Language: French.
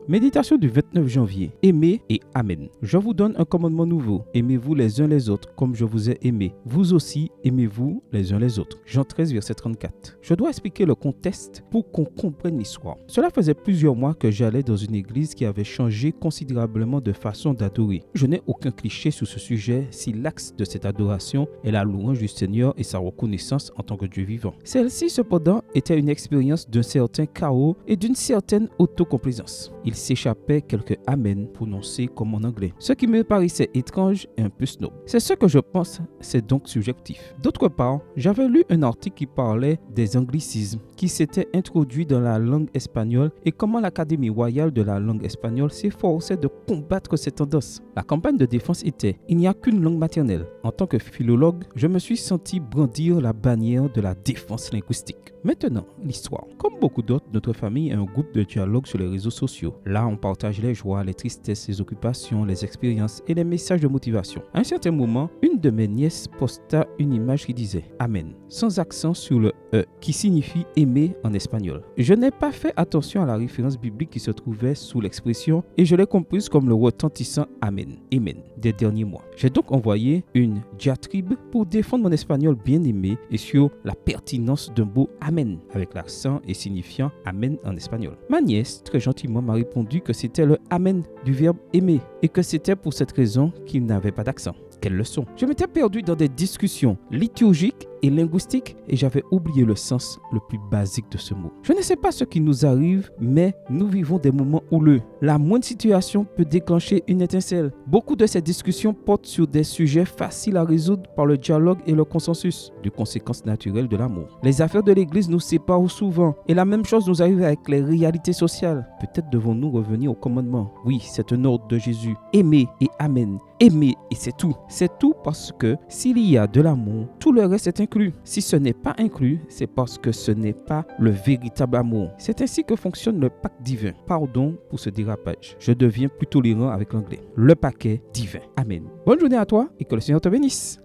Méditation du 29 janvier. Aimez et Amen. Je vous donne un commandement nouveau. Aimez-vous les uns les autres comme je vous ai aimé. Vous aussi, aimez-vous les uns les autres. Jean 13, verset 34. Je dois expliquer le contexte pour qu'on comprenne l'histoire. Cela faisait plusieurs mois que j'allais dans une église qui avait changé considérablement de façon d'adorer. Je n'ai aucun cliché sur ce sujet si l'axe de cette adoration est la louange du Seigneur et sa reconnaissance en tant que Dieu vivant. Celle-ci, cependant, était une expérience d'un certain chaos et d'une certaine autocomplaisance. Il s'échappait quelques amen prononcés comme en anglais, ce qui me paraissait étrange et un peu snob. C'est ce que je pense, c'est donc subjectif. D'autre part, j'avais lu un article qui parlait des anglicismes qui s'étaient introduits dans la langue espagnole et comment l'Académie royale de la langue espagnole s'efforçait de combattre ces tendances. La campagne de défense était « Il n'y a qu'une langue maternelle ». En tant que philologue, je me suis senti brandir la bannière de la défense linguistique. Maintenant, l'histoire. Comme beaucoup d'autres, notre famille est un groupe de dialogue sur les réseaux sociaux. Là, on partage les joies, les tristesses, les occupations, les expériences et les messages de motivation. À un certain moment, une de mes nièces posta une image qui disait « Amen », sans accent sur le « E », qui signifie « aimer » en espagnol. Je n'ai pas fait attention à la référence biblique qui se trouvait sous l'expression et je l'ai comprise comme le retentissant « Amen », « Amen » des derniers mois. J'ai donc envoyé une diatribe pour défendre mon espagnol bien aimé et sur la pertinence d'un beau « Amen » avec l'accent et signifiant « Amen » en espagnol. Ma nièce, très gentiment, m'a répondu que c'était le amen du verbe aimer et que c'était pour cette raison qu'il n'avait pas d'accent. Quelle leçon! Je m'étais perdu dans des discussions liturgiques et linguistiques et j'avais oublié le sens le plus basique de ce mot. Je ne sais pas ce qui nous arrive, mais nous vivons des moments houleux. La moindre situation peut déclencher une étincelle. Beaucoup de ces discussions portent sur des sujets faciles à résoudre par le dialogue et le consensus, de conséquences naturelles de l'amour. Les affaires de l'Église nous séparent souvent et la même chose nous arrive avec les réalités sociales. Peut-être devons-nous revenir au commandement. Oui, c'est un ordre de Jésus. Aimer et Amen. Aimer et c'est tout. C'est tout parce que s'il y a de l'amour, tout le reste est inclus. Si ce n'est pas inclus, c'est parce que ce n'est pas le véritable amour. C'est ainsi que fonctionne le pacte divin. Pardon pour ce dérapage. Je deviens plus tolérant avec l'anglais. Le paquet divin. Amen. Bonne journée à toi et que le Seigneur te bénisse.